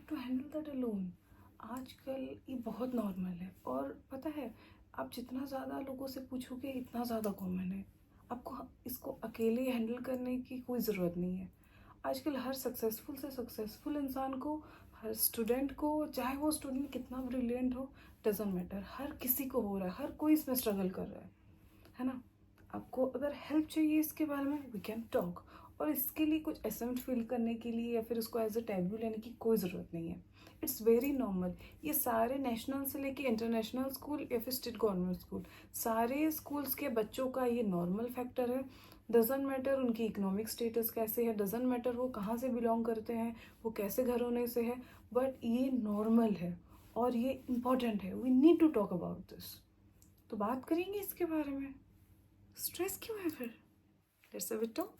To handle that alone. आजकल ये बहुत नॉर्मल है और पता है, आप जितना ज़्यादा लोगों से पूछोगे इतना ज़्यादा कॉमन है। आपको इसको अकेले हैंडल करने की कोई ज़रूरत नहीं है। आजकल हर सक्सेसफुल से सक्सेसफुल इंसान को, हर स्टूडेंट को, चाहे वो स्टूडेंट कितना ब्रिलियंट हो, डजेंट मैटर, हर किसी को हो रहा है, हर कोई इसमें स्ट्रगल कर रहा है ना। आपको अगर हेल्प चाहिए इसके बारे में, वी कैन टॉक। और इसके लिए कुछ असेम्प्ट फील करने के लिए या फिर उसको एज अ टैबू लेने की कोई ज़रूरत नहीं है। It's very normal. ये सारे नेशनल से लेके इंटरनेशनल स्कूल या फिर स्टेट गवर्नमेंट स्कूल, सारे स्कूल्स के बच्चों का ये नॉर्मल फैक्टर है। डजेंट मैटर उनकी इकोनॉमिक स्टेटस कैसे है, डजेंट मैटर वो कहाँ से बिलोंग करते हैं, वो कैसे घरों से है, बट ये नॉर्मल है और ये इम्पॉर्टेंट है। We need to talk about this. तो बात करेंगे इसके बारे में। स्ट्रेस क्यों है फिर? Let's have it talk.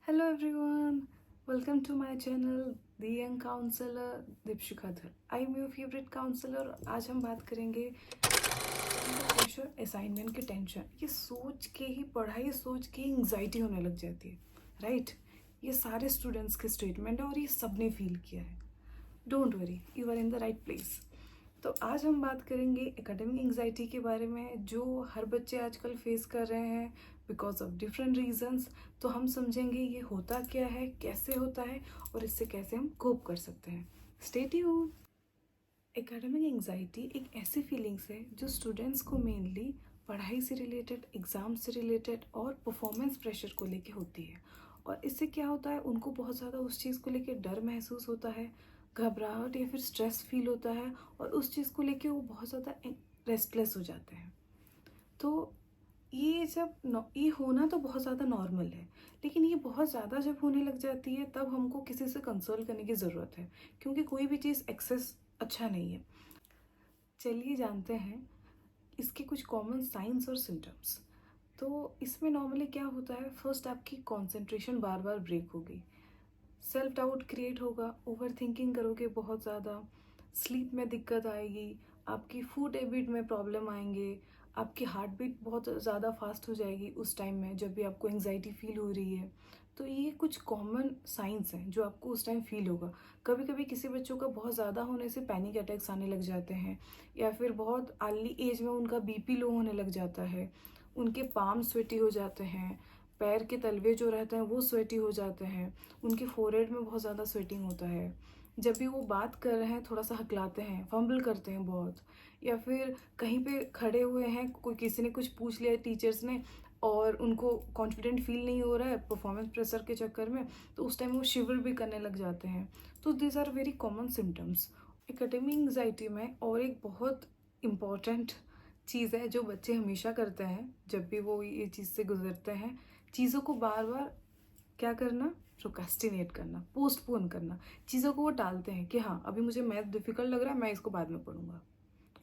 Hello everyone, welcome to my channel the young counsellor Deepshikha Dhar. I am your favourite counsellor. आज हम बात करेंगे प्रेशर, असाइनमेंट की टेंशन। ये सोच के ही पढ़ाई सोच के ही एंग्जाइटी होने लग जाती है, राइट? ये सारे स्टूडेंट्स के स्टेटमेंट है और ये सबने फील किया है। Don't worry, you are in the right place. तो आज हम बात करेंगे एकेडमिक एंग्जाइटी के बारे में, जो हर बच्चे आजकल फेस कर रहे हैं बिकॉज ऑफ डिफरेंट रीजंस। तो हम समझेंगे ये होता क्या है, कैसे होता है और इससे कैसे हम कोप कर सकते हैं। Stay tuned. एकेडमिक एंग्जाइटी एक ऐसी फीलिंग्स है जो स्टूडेंट्स को मेनली पढ़ाई से रिलेटेड, एग्ज़ाम से रिलेटेड और परफॉर्मेंस प्रेशर को लेके होती है। और इससे क्या होता है, उनको बहुत ज़्यादा उस चीज़ को लेके डर महसूस होता है, घबराहट या फिर स्ट्रेस फील होता है और उस चीज़ को लेके वो बहुत ज़्यादा रेस्टलेस हो जाते हैं। तो ये होना तो बहुत ज़्यादा नॉर्मल है, लेकिन ये बहुत ज़्यादा जब होने लग जाती है तब हमको किसी से कंसल्ट करने की ज़रूरत है, क्योंकि कोई भी चीज़ एक्सेस अच्छा नहीं है। चलिए जानते हैं इसके कुछ कॉमन साइंस और सिम्टम्स। तो इसमें नॉर्मली क्या होता है, फर्स्ट आपकी कंसंट्रेशन बार बार ब्रेक होगी, सेल्फ डाउट क्रिएट होगा, ओवर थिंकिंग करोगे बहुत ज़्यादा, स्लीप में दिक्कत आएगी, आपकी फूड हैबिट में प्रॉब्लम आएंगे, आपकी हार्ट बीट बहुत ज़्यादा फास्ट हो जाएगी उस टाइम में जब भी आपको एंग्जाइटी फील हो रही है। तो ये कुछ कॉमन साइंस हैं जो आपको उस टाइम फील होगा। कभी कभी किसी बच्चों का बहुत ज़्यादा होने से पैनिक अटैक्स आने लग जाते हैं, या फिर बहुत अर्ली एज में उनका बीपी लो होने लग जाता है, उनके पाम स्वेटी हो जाते हैं, पैर के तलवे जो रहते हैं वो स्वेटी हो जाते हैं, उनके फोरहेड में बहुत ज़्यादा स्वेटिंग होता है, जब भी वो बात कर रहे हैं थोड़ा सा हकलाते हैं, फंबल करते हैं बहुत, या फिर कहीं पे खड़े हुए हैं, कोई किसी ने कुछ पूछ लिया टीचर्स ने और उनको कॉन्फिडेंट फील नहीं हो रहा है परफॉर्मेंस प्रेशर के चक्कर में, तो उस टाइम वो शिवर भी करने लग जाते हैं। तो this are very common symptoms academic anxiety में। और एक बहुत इम्पॉर्टेंट चीज़ है जो बच्चे हमेशा करते हैं जब भी वो ये चीज़ से गुजरते हैं, चीज़ों को बार बार क्या करना, प्रोक्रेस्टिनेट करना, पोस्टपोन करना। चीज़ों को वो टालते हैं कि हाँ अभी मुझे मैथ डिफ़िकल्ट लग रहा है, मैं इसको बाद में पढ़ूंगा,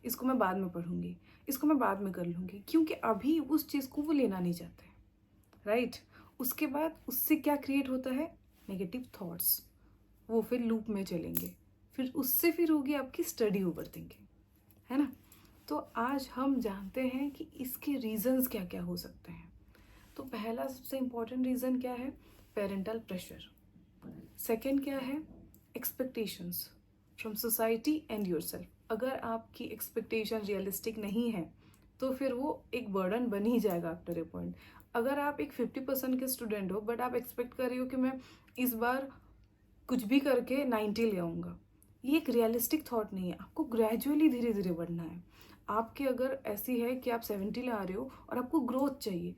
इसको मैं बाद में पढ़ूंगी, इसको मैं बाद में कर लूँगी, क्योंकि अभी उस चीज़ को वो लेना नहीं चाहते, राइट? उसके बाद उससे क्या क्रिएट होता है, नेगेटिव थॉट्स, वो फिर लूप में चलेंगे, फिर उससे फिर होगी आपकी स्टडी ओवर थिंकिंग, है ना। तो आज हम जानते हैं कि इसके रीजंस क्या क्या हो सकते हैं। तो पहला सबसे इम्पोर्टेंट रीज़न क्या है, पेरेंटल प्रेशर। सेकेंड क्या है, expectations from society and yourself. अगर आपकी एक्सपेक्टेशन रियलिस्टिक नहीं है तो फिर वो एक बर्डन बन ही जाएगा आफ्टर ए पॉइंट। अगर आप एक 50% के स्टूडेंट हो बट आप एक्सपेक्ट कर रही हो कि मैं इस बार कुछ भी करके 90 ले आऊँगा, ये एक रियलिस्टिक थॉट नहीं है। आपको ग्रेजुअली धीरे धीरे बढ़ना है। आपकी अगर ऐसी है कि आप 70 ला रहे हो और आपको ग्रोथ चाहिए,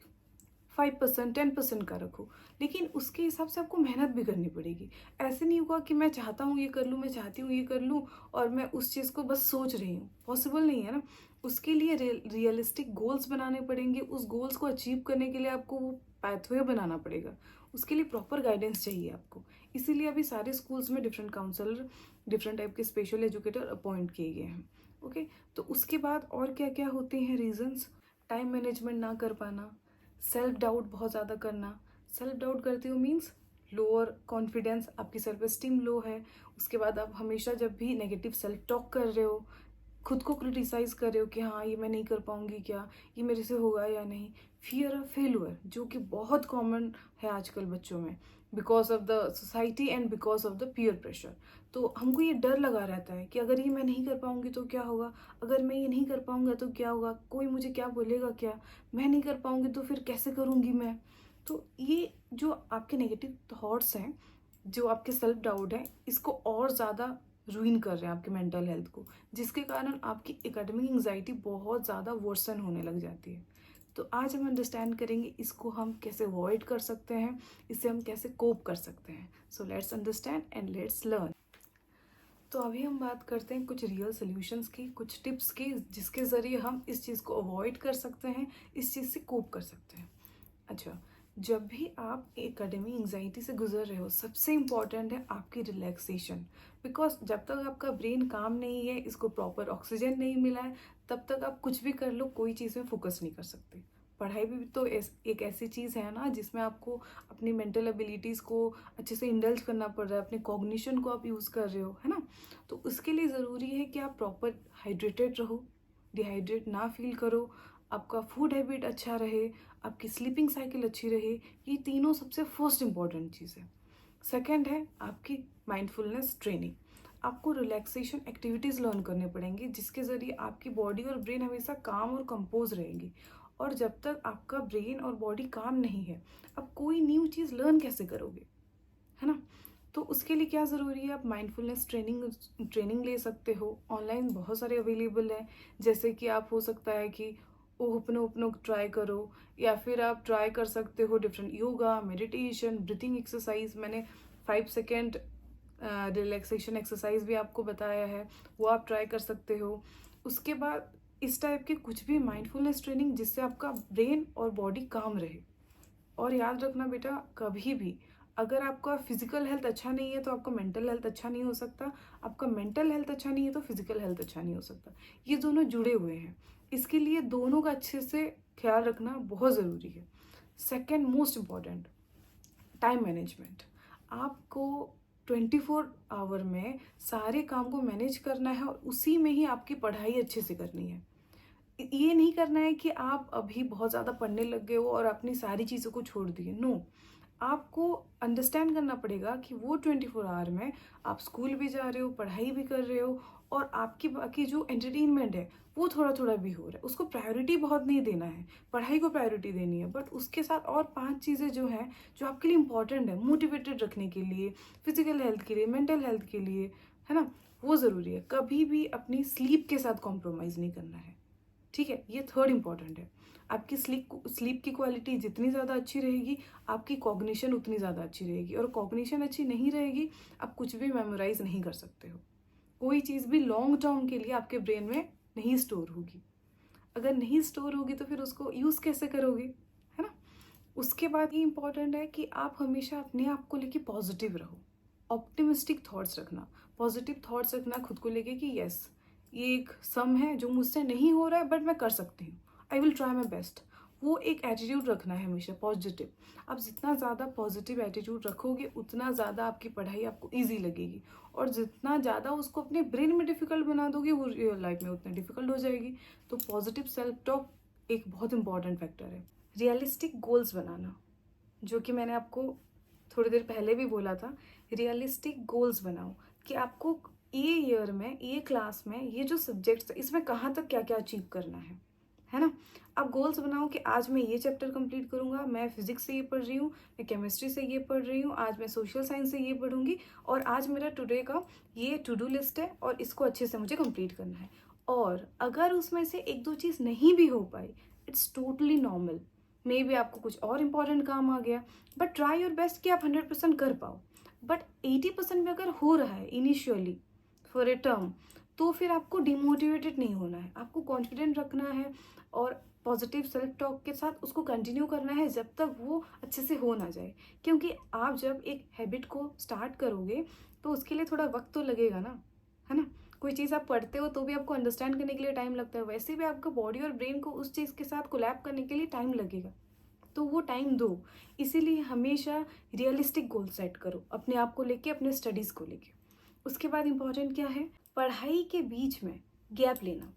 5%, 10% का रखो, लेकिन उसके हिसाब से आपको मेहनत भी करनी पड़ेगी। ऐसे नहीं होगा कि मैं चाहता हूँ ये कर लूँ, मैं चाहती हूँ ये कर लूँ और मैं उस चीज़ को बस सोच रही हूँ, पॉसिबल नहीं है ना। उसके लिए रियलिस्टिक गोल्स बनाने पड़ेंगे। उस गोल्स को अचीव करने के लिए आपको वो पैथवे बनाना पड़ेगा, उसके लिए प्रॉपर गाइडेंस चाहिए आपको। इसीलिए अभी सारे स्कूल्स में डिफरेंट काउंसलर, डिफरेंट टाइप के स्पेशल एजुकेटर अपॉइंट किए गए हैं। ओके, तो उसके बाद और क्या क्या होते हैं रीजंस, टाइम मैनेजमेंट ना कर पाना, सेल्फ डाउट बहुत ज़्यादा करना। सेल्फ डाउट करते हो मीन्स लोअर कॉन्फिडेंस, आपकी सेल्फ एस्टीम लो है। उसके बाद आप हमेशा जब भी नेगेटिव सेल्फ टॉक कर रहे हो, खुद को क्रिटिसाइज़ कर रहे हो कि हाँ, ये मैं नहीं कर पाऊँगी क्या? ये मेरे से होगा या नहीं? फ़ियर ऑफ फेल्योर, जो कि बहुत कॉमन है आजकल बच्चों में, because of the society and because of the peer pressure. तो हमको ये डर लगा रहता है कि अगर ये मैं नहीं कर पाऊँगी तो क्या होगा? अगर मैं ये नहीं कर पाऊँगा तो क्या होगा? कोई मुझे क्या बोलेगा क्या? मैं नहीं कर पाऊँगी तो फिर कैसे करूँगी मैं? तो ये जो आपके नेगेटिव थॉट्स हैं, जो आपके सेल्फ डाउट है, इसको और ज़्यादा रूइन कर रहे हैं आपके मेंटल हेल्थ को, जिसके कारण आपकी एकेडमिक एंग्जाइटी बहुत ज़्यादा वर्सन होने लग जाती है। तो आज हम अंडरस्टैंड करेंगे इसको हम कैसे अवॉइड कर सकते हैं, इससे हम कैसे कोप कर सकते हैं। So let's understand and let's learn. तो अभी हम बात करते हैं कुछ रियल सॉल्यूशंस की, कुछ टिप्स की, जिसके ज़रिए हम इस चीज़ को अवॉइड कर सकते हैं, इस चीज़ से कोप कर सकते हैं। अच्छा, जब भी आप एकेडमिक एंग्जाइटी से गुजर रहे हो, सबसे इम्पॉर्टेंट है आपकी रिलैक्सेशन। बिकॉज जब तक आपका ब्रेन काम नहीं है, इसको प्रॉपर ऑक्सीजन नहीं मिला है, तब तक आप कुछ भी कर लो, कोई चीज़ में फोकस नहीं कर सकते। पढ़ाई भी तो एक ऐसी चीज़ है ना, जिसमें आपको अपनी मेंटल एबिलिटीज़ को अच्छे से इंडल्ज करना पड़ रहा है, अपने कॉग्निशन को आप यूज़ कर रहे हो, है ना। तो उसके लिए ज़रूरी है कि आप प्रॉपर हाइड्रेटेड रहो, डिहाइड्रेट ना फील करो, आपका फूड हैबिट अच्छा रहे, आपकी स्लीपिंग साइकिल अच्छी रहे। ये तीनों सबसे फर्स्ट इंपॉर्टेंट चीज़ है। सेकंड है आपकी माइंडफुलनेस ट्रेनिंग। आपको रिलैक्सेशन एक्टिविटीज़ लर्न करने पड़ेंगे, जिसके ज़रिए आपकी बॉडी और ब्रेन हमेशा काम और कंपोज रहेंगी। और जब तक आपका ब्रेन और बॉडी काम नहीं है, आप कोई न्यू चीज़ लर्न कैसे करोगे, है ना। तो उसके लिए क्या ज़रूरी है, आप माइंडफुलनेस ट्रेनिंग ले सकते हो। ऑनलाइन बहुत सारे अवेलेबल हैं, जैसे कि आप हो सकता है कि ओपनो ओपनो ट्राई करो, या फिर आप ट्राई कर सकते हो different yoga, meditation, breathing exercise. मैंने 5 सेकेंड रिलैक्सेशन एक्सरसाइज भी आपको बताया है, वो आप ट्राई कर सकते हो। उसके बाद इस टाइप के कुछ भी माइंडफुलनेस ट्रेनिंग, जिससे आपका ब्रेन और बॉडी काम रहे। और याद रखना बेटा, कभी भी अगर आपका फिजिकल हेल्थ अच्छा नहीं है तो आपका मेंटल हेल्थ अच्छा नहीं हो सकता, आपका मेंटल हेल्थ अच्छा नहीं है तो फिजिकल हेल्थ अच्छा नहीं हो सकता। ये दोनों जुड़े हुए हैं, इसके लिए दोनों का अच्छे से ख्याल रखना बहुत ज़रूरी है। Second most important, time management. आपको 24 आवर में सारे काम को मैनेज करना है, और उसी में ही आपकी पढ़ाई अच्छे से करनी है। ये नहीं करना है कि आप अभी बहुत ज़्यादा पढ़ने लग गए हो और अपनी सारी चीज़ों को छोड़ दिए। नो, आपको अंडरस्टैंड करना पड़ेगा कि वो 24 आवर में आप स्कूल भी जा रहे हो, पढ़ाई भी कर रहे हो, और आपकी बाकी जो एंटरटेनमेंट है वो थोड़ा थोड़ा भी हो रहा है। उसको प्रायोरिटी बहुत नहीं देना है, पढ़ाई को प्रायोरिटी देनी है, बट उसके साथ और 5 चीज़ें जो हैं, जो आपके लिए इंपॉर्टेंट है मोटिवेटेड रखने के लिए, फिजिकल हेल्थ के लिए, मेंटल हेल्थ के लिए, है ना, वो ज़रूरी है। कभी भी अपनी स्लीप के साथ कॉम्प्रोमाइज़ नहीं करना है, ठीक है। ये थर्ड इंपॉर्टेंट है। आपकी स्लीप की क्वालिटी जितनी ज़्यादा अच्छी रहेगी, आपकी कॉग्निशन उतनी ज़्यादा अच्छी रहेगी, और कॉग्निशन अच्छी नहीं रहेगी, आप कुछ भी मेमोराइज नहीं कर सकते हो। कोई चीज़ भी लॉन्ग टर्म के लिए आपके ब्रेन में नहीं स्टोर होगी। अगर नहीं स्टोर होगी तो फिर उसको यूज़ कैसे करोगे, है ना। उसके बाद ये इंपॉर्टेंट है कि आप हमेशा अपने आप को लेके पॉजिटिव रहो, ऑप्टिमिस्टिक थॉट्स रखना, पॉजिटिव थॉट्स रखना खुद को लेके कि यस, ये एक सम है जो मुझसे नहीं हो रहा है, बट मैं कर सकती हूँ, I will try my best. वो एक एटीट्यूड रखना है हमेशा पॉजिटिव। आप जितना ज़्यादा पॉजिटिव एटीट्यूड रखोगे, उतना ज़्यादा आपकी पढ़ाई आपको ईजी लगेगी, और जितना ज़्यादा उसको अपने ब्रेन में डिफ़िकल्ट बना दोगे, वो रियल लाइफ में उतनी डिफ़िकल्ट हो जाएगी। तो पॉजिटिव सेल्फ टॉक एक बहुत इंपॉर्टेंट फैक्टर है। रियलिस्टिक गोल्स बनाना, जो कि मैंने आपको थोड़ी देर पहले भी बोला था। रियलिस्टिक गोल्स बनाओ कि आपको ये ईयर में, ये क्लास में, ये जो सब्जेक्ट्स है, इसमें कहाँ तक क्या क्या अचीव करना है ना। आप गोल्स बनाओ कि आज मैं ये चैप्टर कंप्लीट करूँगा, मैं फिजिक्स से ये पढ़ रही हूँ, मैं केमिस्ट्री से ये पढ़ रही हूँ, आज मैं सोशल साइंस से ये पढ़ूंगी, और आज मेरा टुडे का ये टू डू लिस्ट है, और इसको अच्छे से मुझे कंप्लीट करना है। और अगर उसमें से एक दो चीज़ नहीं भी हो पाई, it's totally normal. Maybe आपको कुछ और इम्पॉर्टेंट काम आ गया, बट ट्राई योर बेस्ट कि आप 100% कर पाओ। बट 80% भी अगर हो रहा है इनिशियली फॉर ए टर्म, तो फिर आपको डिमोटिवेटेड नहीं होना है, आपको कॉन्फिडेंट रखना है, और पॉजिटिव सेल्फ टॉक के साथ उसको कंटिन्यू करना है जब तक वो अच्छे से हो ना जाए। क्योंकि आप जब एक हैबिट को स्टार्ट करोगे, तो उसके लिए थोड़ा वक्त तो लगेगा ना, है ना। कोई चीज़ आप पढ़ते हो तो भी आपको अंडरस्टैंड करने के लिए टाइम लगता है, वैसे भी आपका बॉडी और ब्रेन को उस चीज़ के साथ कोलैब करने के लिए टाइम लगेगा। तो वो टाइम दो। इसीलिए हमेशा रियलिस्टिक गोल सेट करो, अपने आप को लेके, अपने स्टडीज़ को लेके। उसके बाद इम्पॉर्टेंट क्या है, पढ़ाई के बीच में गैप लेना।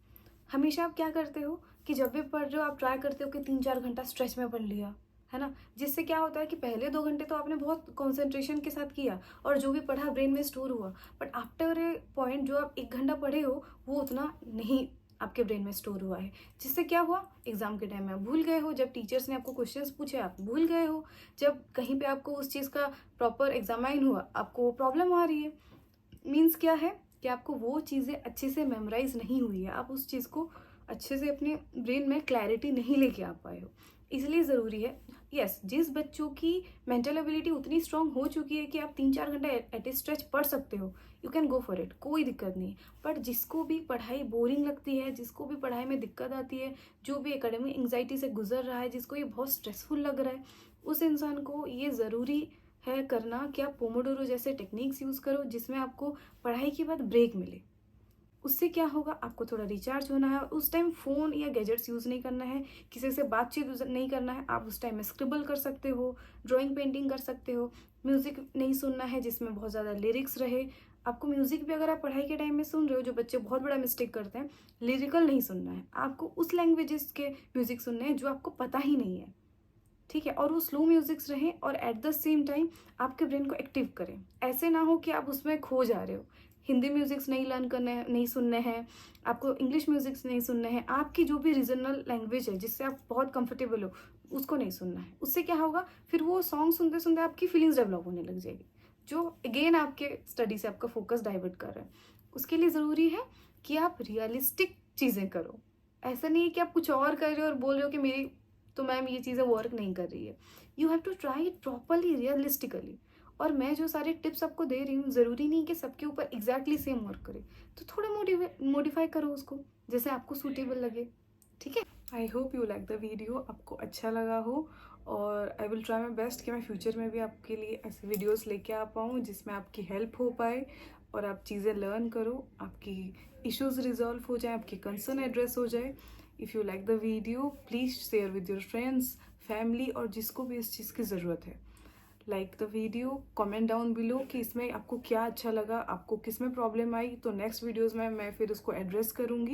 हमेशा आप क्या करते हो कि जब भी पढ़ रहे हो आप ट्राई करते हो कि 3-4 घंटा स्ट्रेच में पढ़ लिया, है ना? जिससे क्या होता है कि पहले 2 घंटे तो आपने बहुत कंसंट्रेशन के साथ किया और जो भी पढ़ा ब्रेन में स्टोर हुआ। बट आफ्टर ए पॉइंट जो आप 1 घंटा पढ़े हो, वो उतना नहीं आपके ब्रेन में स्टोर हुआ है। जिससे क्या हुआ? एग्ज़ाम के टाइम में आप भूल गए हो, जब टीचर्स ने आपको क्वेश्चंस पूछे आप भूल गए हो, जब कहीं पे आपको उस चीज़ का प्रॉपर एग्ज़ामाइन हुआ, आपको प्रॉब्लम आ रही है। मीन्स क्या है कि आपको वो चीज़ें अच्छे से मेमोराइज नहीं हुई है, आप उस चीज़ को अच्छे से अपने ब्रेन में क्लैरिटी नहीं लेके आ पाए हो। इसलिए ज़रूरी है, यस, जिस बच्चों की मेंटल एबिलिटी उतनी स्ट्रांग हो चुकी है कि आप 3-4 घंटा एट ए स्ट्रेच पढ़ सकते हो, you can go for it, कोई दिक्कत नहीं। बट जिसको भी पढ़ाई बोरिंग लगती है, जिसको भी पढ़ाई में दिक्कत आती है, जो भी एकेडमिक एंग्जाइटी से गुजर रहा है, जिसको ये बहुत स्ट्रेसफुल लग रहा है, उस इंसान को ये ज़रूरी है करना कि आप पोमोडोरो जैसे टेक्निक्स यूज़ करो, जिसमें आपको पढ़ाई के बाद ब्रेक मिले। उससे क्या होगा, आपको थोड़ा रिचार्ज होना है, उस टाइम फ़ोन या गैजेट्स यूज़ नहीं करना है, किसी से बातचीत नहीं करना है। आप उस टाइम में स्क्रिबल कर सकते हो, ड्राइंग पेंटिंग कर सकते हो, म्यूज़िक नहीं सुनना है जिसमें बहुत ज़्यादा लिरिक्स रहे। आपको म्यूज़िक भी अगर आप पढ़ाई के टाइम में सुन रहे हो, जो बच्चे बहुत बड़ा मिस्टेक करते हैं, लिरिकल नहीं सुनना है, आपको उस लैंग्वेजेस के म्यूज़िक सुनने हैं जो आपको पता ही नहीं है। ठीक है? और वो स्लो म्यूज़िक्स रहें और एट द सेम टाइम आपके ब्रेन को एक्टिव करें। ऐसे ना हो कि आप उसमें खो जा रहे हो। हिंदी म्यूज़िक्स नहीं लर्न करने हैं, नहीं सुनने हैं, आपको इंग्लिश म्यूज़िक्स नहीं सुनने हैं, आपकी जो भी रीजनल लैंग्वेज है जिससे आप बहुत कंफर्टेबल हो, उसको नहीं सुनना है। उससे क्या होगा, फिर वो सॉन्ग सुनते-सुनते आपकी फीलिंग्स डेवलप होने लग जाएगी, जो अगेन आपके स्टडी से आपका फोकस डाइवर्ट कर रहा है। उसके लिए ज़रूरी है कि आप रियलिस्टिक चीज़ें करो। ऐसा नहीं है कि आप कुछ और कर रहे हो और बोल रहे हो कि मेरी तो मैम ये चीज़ें वर्क नहीं कर रही है। You have to try it properly, realistically. और मैं जो सारे टिप्स आपको दे रही हूँ, ज़रूरी नहीं कि सबके ऊपर एग्जैक्टली सेम वर्क करे, तो थोड़ा मॉडिफाई करो उसको, जैसे आपको सूटेबल लगे। ठीक है? I hope you like the video, आपको अच्छा लगा हो। और I will try my best कि मैं फ्यूचर में भी आपके लिए ऐसे वीडियोस लेके आ पाऊँ जिसमें आपकी हेल्प हो पाए और आप चीज़ें लर्न करो, आपकी इश्यूज रिजॉल्व हो जाए, आपकी कंसर्न एड्रेस हो जाए। If you like the video please share with your friends, family और जिसको भी इस चीज़ की ज़रूरत है। Like the video, comment down below कि इसमें आपको क्या अच्छा लगा, आपको किस में प्रॉब्लम आई, तो नेक्स्ट वीडियोज़ में मैं फिर उसको एड्रेस करूँगी।